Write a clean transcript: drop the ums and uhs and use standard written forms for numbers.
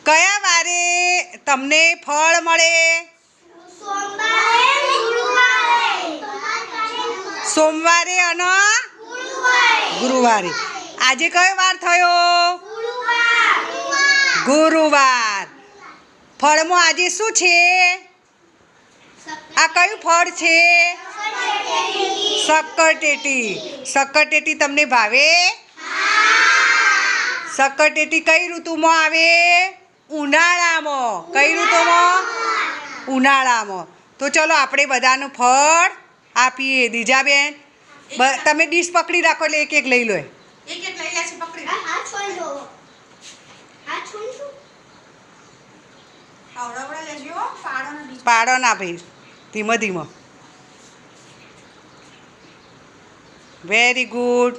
કયા વારે તમને ફળ મળે? સોમવારે અને ગુરુવારે. આજે કયો વાર થયો? ગુરુવાર. ફળમાં આજે શું છે? આ કયું ફળ છે? શક્કરટેટી. શક્કરટેટી તમને ભાવે? શક્કરટેટી કઈ ઋતુમાં આવે? ઉનાળામાં. કઈ ઋતુમાં? ઉનાળામાં. તો ચલો આપણે બધાનું ફળ આપીએ. દીજાબેન તમે ડીશ પકડી રાખો એટલે એક એક લઈ લો. પાડો ના ભાઈ, ધીમો ધીમો. Very good.